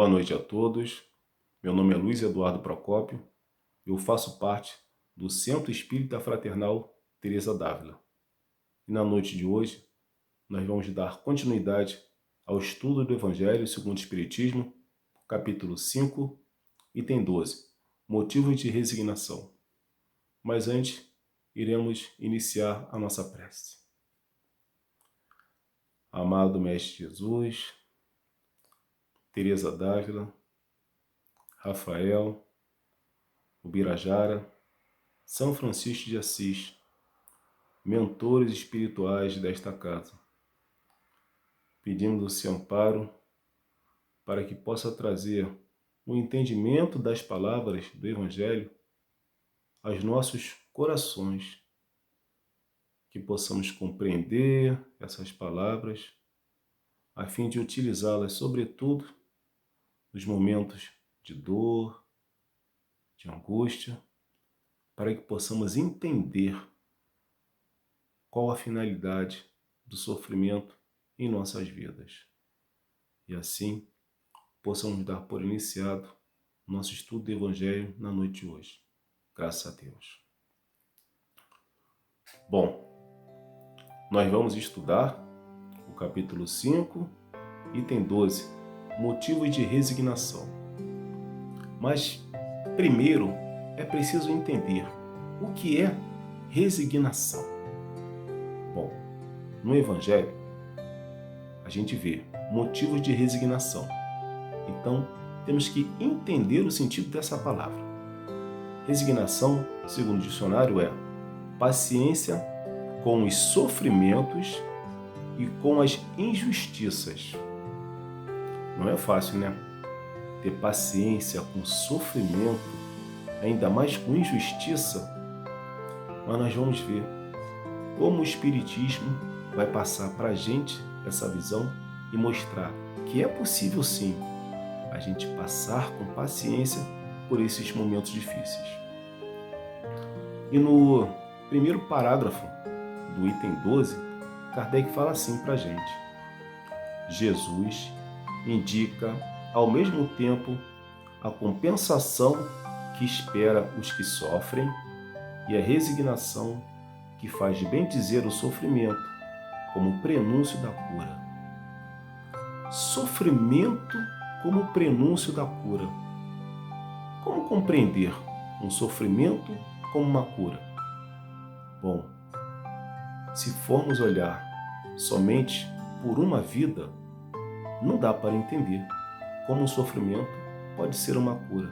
Boa noite a todos. Meu nome é Luiz Eduardo Procópio. Eu faço parte do Centro Espírita Fraternal Teresa d'Ávila. E na noite de hoje, nós vamos dar continuidade ao estudo do Evangelho segundo o Espiritismo, capítulo 5, item 12, motivos de resignação. Mas antes, iremos iniciar a nossa prece. Amado Mestre Jesus, Teresa d'Ávila, Rafael, Ubirajara, São Francisco de Assis, mentores espirituais desta casa. Pedimos o seu amparo para que possa trazer o entendimento das palavras do Evangelho aos nossos corações, que possamos compreender essas palavras, a fim de utilizá-las, sobretudo, nos momentos de dor, de angústia, para que possamos entender qual a finalidade do sofrimento em nossas vidas. E assim, possamos dar por iniciado nosso estudo do Evangelho na noite de hoje. Graças a Deus. Bom, nós vamos estudar o capítulo 5, item 12, motivos de resignação. Mas, primeiro, é preciso entender o que é resignação. Bom, no Evangelho, a gente vê motivos de resignação. Então, temos que entender o sentido dessa palavra. Resignação, segundo o dicionário, é paciência com os sofrimentos e com as injustiças. Não é fácil, né? Ter paciência com sofrimento, ainda mais com injustiça. Mas nós vamos ver como o Espiritismo vai passar para a gente essa visão e mostrar que é possível sim a gente passar com paciência por esses momentos difíceis. E no primeiro parágrafo do item 12, Kardec fala assim para a gente: Jesus indica ao mesmo tempo a compensação que espera os que sofrem e a resignação que faz bem dizer o sofrimento como prenúncio da cura. Sofrimento como prenúncio da cura. Como compreender um sofrimento como uma cura? Bom, se formos olhar somente por uma vida, não dá para entender como o sofrimento pode ser uma cura.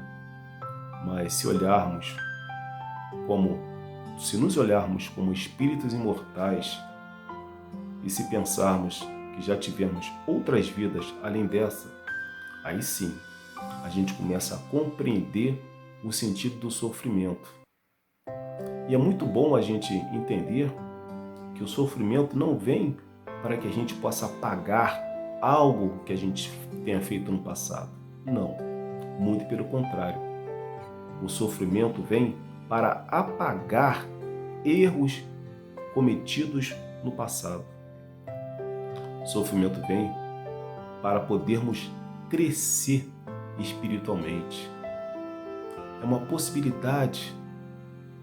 Mas se nos olharmos como espíritos imortais e se pensarmos que já tivemos outras vidas além dessa, aí sim, a gente começa a compreender o sentido do sofrimento. E é muito bom a gente entender que o sofrimento não vem para que a gente possa pagar algo que a gente tenha feito no passado. Não, muito pelo contrário. O sofrimento vem para apagar erros cometidos no passado. O sofrimento vem para podermos crescer espiritualmente. É uma possibilidade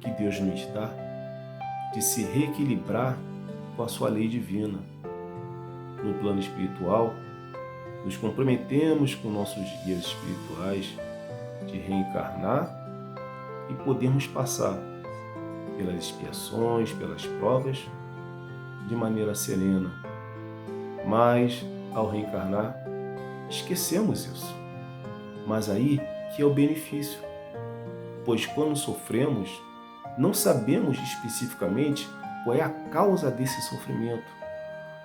que Deus nos dá de se reequilibrar com a sua lei divina. No plano espiritual, nos comprometemos com nossos guias espirituais de reencarnar e podermos passar pelas expiações, pelas provas, de maneira serena. Mas, ao reencarnar, esquecemos isso. Mas aí que é o benefício, pois quando sofremos, não sabemos especificamente qual é a causa desse sofrimento,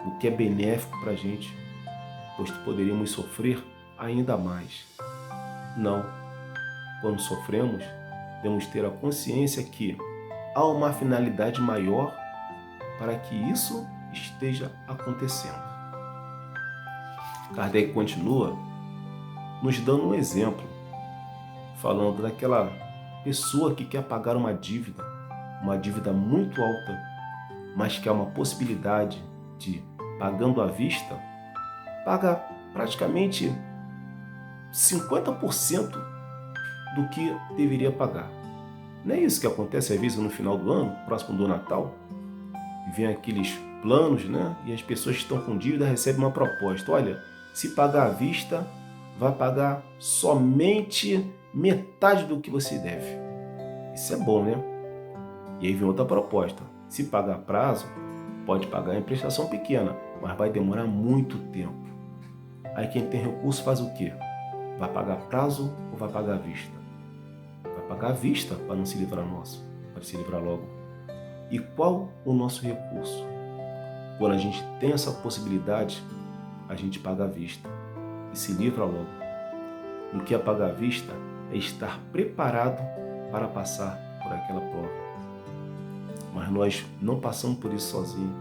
o que é benéfico para a gente, pois poderíamos sofrer ainda mais. Não. Quando sofremos, devemos ter a consciência que há uma finalidade maior para que isso esteja acontecendo. Kardec continua nos dando um exemplo, falando daquela pessoa que quer pagar uma dívida muito alta, mas que há uma possibilidade de, pagando à vista, paga praticamente 50% do que deveria pagar. Não é isso que acontece às vezes no final do ano, próximo do Natal? E vem aqueles planos, né? E as pessoas que estão com dívida recebem uma proposta. Olha, se pagar à vista, vai pagar somente metade do que você deve. Isso é bom, né? E aí vem outra proposta. Se pagar a prazo, pode pagar em prestação pequena, mas vai demorar muito tempo. Aí quem tem recurso faz o quê? Vai pagar a prazo ou vai pagar à vista? Vai pagar à vista para não se livrar para se livrar logo. E qual o nosso recurso? Quando a gente tem essa possibilidade, a gente paga à vista e se livra logo. O que é pagar à vista é estar preparado para passar por aquela prova. Mas nós não passamos por isso sozinhos.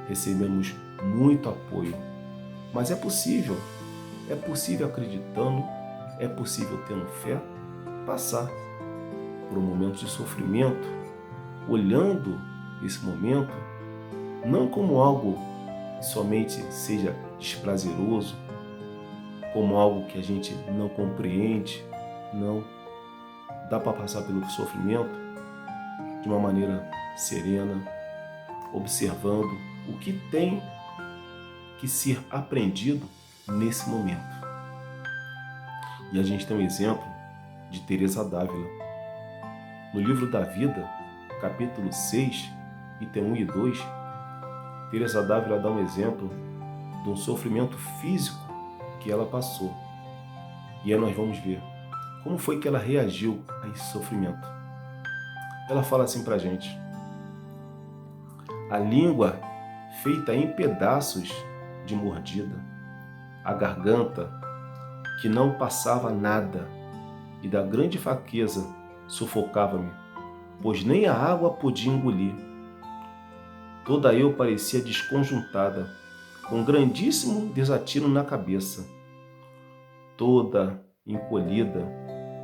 Recebemos muito apoio. Mas é possível acreditando, é possível tendo fé, passar por um momento de sofrimento, olhando esse momento não como algo que somente seja desprazeroso, como algo que a gente não compreende. Não. Dá para passar pelo sofrimento de uma maneira serena, observando o que tem que ser aprendido nesse momento. E a gente tem um exemplo de Teresa d'Ávila. No livro da Vida, capítulo 6, item 1 e 2, Teresa d'Ávila dá um exemplo de um sofrimento físico que ela passou. E aí nós vamos ver como foi que ela reagiu a esse sofrimento. Ela fala assim pra gente: a língua feita em pedaços de mordida, a garganta que não passava nada e da grande fraqueza sufocava-me, pois nem a água podia engolir. Toda eu parecia desconjuntada, com grandíssimo desatino na cabeça, toda encolhida,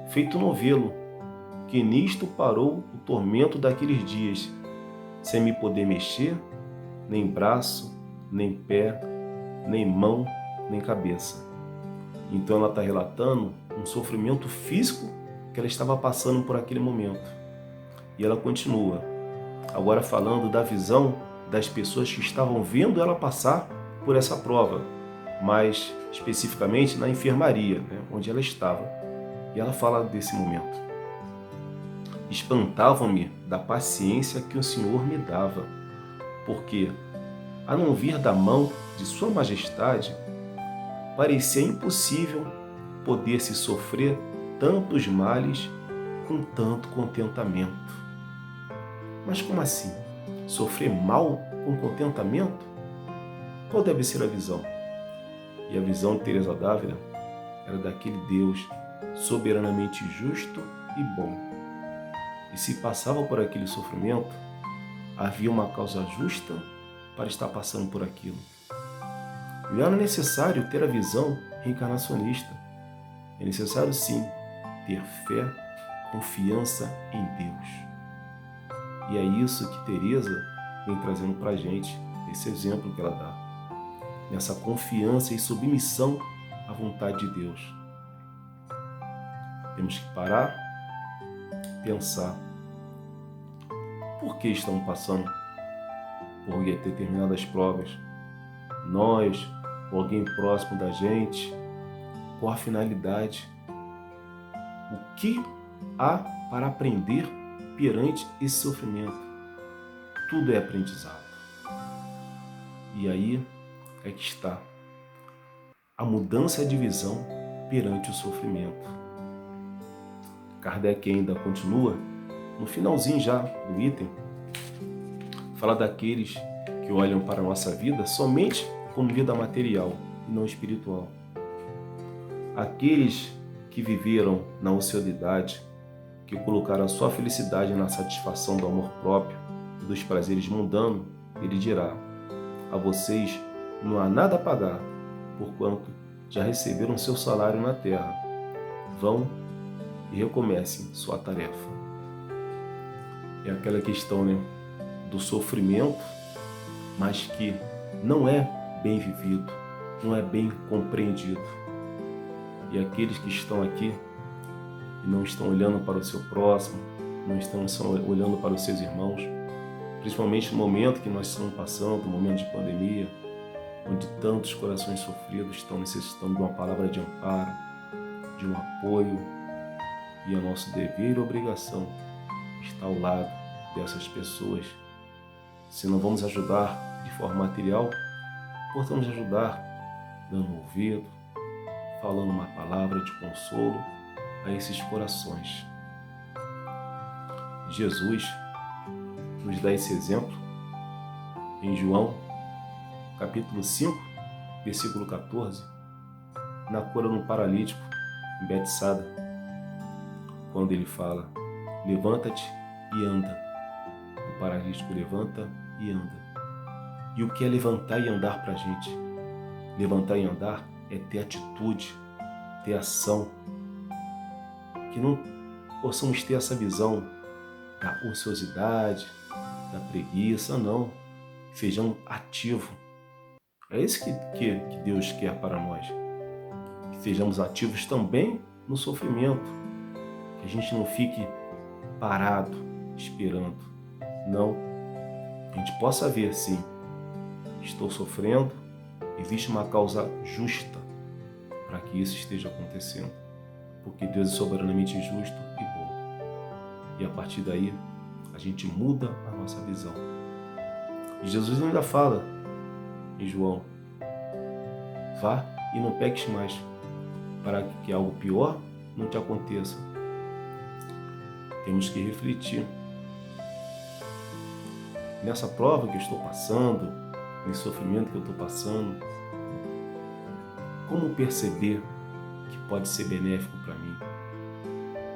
feito novelo, que nisto parou o tormento daqueles dias, sem me poder mexer, nem braço, nem pé, nem mão, nem cabeça. Então ela está relatando um sofrimento físico que ela estava passando por aquele momento. E ela continua, agora falando da visão das pessoas que estavam vendo ela passar por essa prova, mais especificamente na enfermaria, né, onde ela estava. E ela fala desse momento. Espantavam-me da paciência que o Senhor me dava, porque, a não vir da mão de Sua Majestade, parecia impossível poder-se sofrer tantos males com tanto contentamento. Mas como assim? Sofrer mal com contentamento? Qual deve ser a visão? E a visão de Teresa d'Ávila era daquele Deus soberanamente justo e bom. E se passava por aquele sofrimento, havia uma causa justa para estar passando por aquilo. E era necessário ter a visão reencarnacionista. É necessário, sim, ter fé, confiança em Deus. E é isso que Teresa vem trazendo para a gente, esse exemplo que ela dá. Nessa confiança e submissão à vontade de Deus. Temos que parar, pensar. Por que estamos passando por determinadas provas? Nós, ou alguém próximo da gente, qual a finalidade? O que há para aprender perante esse sofrimento? Tudo é aprendizado. E aí é que está a mudança de visão perante o sofrimento. Kardec ainda continua, no finalzinho já do item, fala daqueles que olham para a nossa vida somente como vida material e não espiritual. Aqueles que viveram na ociosidade, que colocaram a sua felicidade na satisfação do amor próprio e dos prazeres mundanos, ele dirá: a vocês não há nada a pagar, porquanto já receberam seu salário na terra. Vão e recomecem sua tarefa. É aquela questão, né, do sofrimento, mas que não é bem vivido, não é bem compreendido. E aqueles que estão aqui e não estão olhando para o seu próximo, não estão só olhando para os seus irmãos, principalmente no momento que nós estamos passando, no momento de pandemia, onde tantos corações sofridos estão necessitando de uma palavra de amparo, de um apoio, e é nosso dever e obrigação estar ao lado dessas pessoas. Se não vamos ajudar de forma material, possamos ajudar dando ouvido, falando uma palavra de consolo a esses corações. Jesus nos dá esse exemplo em João, capítulo 5, versículo 14, na cura de um paralítico em Betsada, quando ele fala: levanta-te e anda. O paralítico levanta e anda. E o que é levantar e andar para a gente? Levantar e andar é ter atitude, ter ação. Que não possamos ter essa visão da ociosidade, da preguiça, não. Sejamos ativos. É isso que Deus quer para nós. Que sejamos ativos também no sofrimento. Que a gente não fique parado, esperando. Não. A gente possa ver, sim, estou sofrendo, existe uma causa justa para que isso esteja acontecendo. Porque Deus é soberanamente justo e bom. E a partir daí, a gente muda a nossa visão. E Jesus ainda fala em João: vá e não peques mais, para que algo pior não te aconteça. Temos que refletir. Nessa prova que eu estou passando, nesse sofrimento que eu estou passando, como perceber que pode ser benéfico para mim?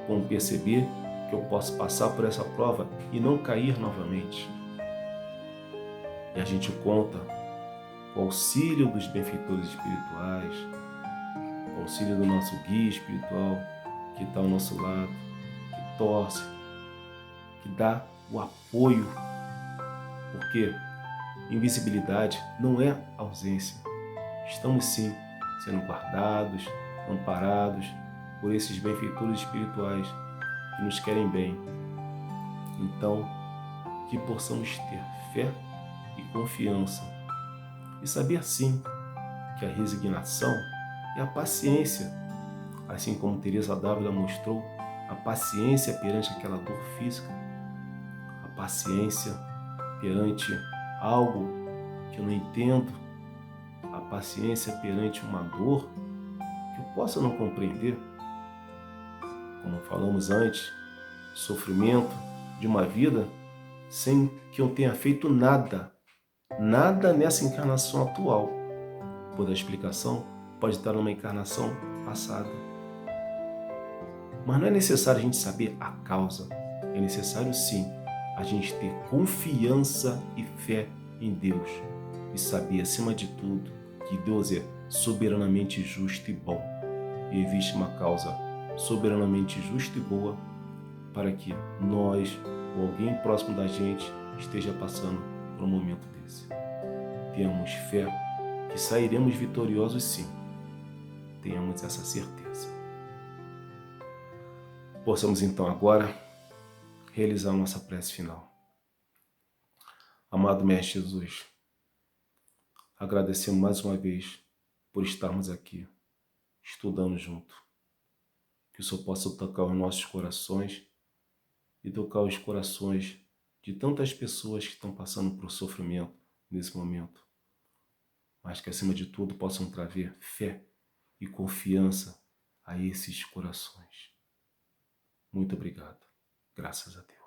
Como perceber que eu posso passar por essa prova e não cair novamente? E a gente conta com o auxílio dos benfeitores espirituais, com o auxílio do nosso guia espiritual, que está ao nosso lado, que torce, que dá o apoio. Porque invisibilidade não é ausência. Estamos sim sendo guardados, amparados por esses benfeitores espirituais que nos querem bem. Então, que possamos ter fé e confiança e saber sim que a resignação é a paciência, assim como Teresa d'Ávila mostrou, a paciência perante aquela dor física, a paciência perante algo que eu não entendo, a paciência perante uma dor que eu possa não compreender. Como falamos antes, sofrimento de uma vida sem que eu tenha feito nada nessa encarnação atual. Por a explicação pode estar numa encarnação passada. Mas não é necessário a gente saber a causa. É necessário sim a gente ter confiança e fé em Deus e saber, acima de tudo, que Deus é soberanamente justo e bom. E existe uma causa soberanamente justa e boa para que nós ou alguém próximo da gente esteja passando por um momento desse. Tenhamos fé que sairemos vitoriosos sim. Tenhamos essa certeza. Possamos então agora realizar nossa prece final. Amado Mestre Jesus, agradecemos mais uma vez por estarmos aqui, estudando junto. Que o Senhor possa tocar os nossos corações e tocar os corações de tantas pessoas que estão passando por sofrimento nesse momento, mas que acima de tudo possam trazer fé e confiança a esses corações. Muito obrigado. Graças a Deus.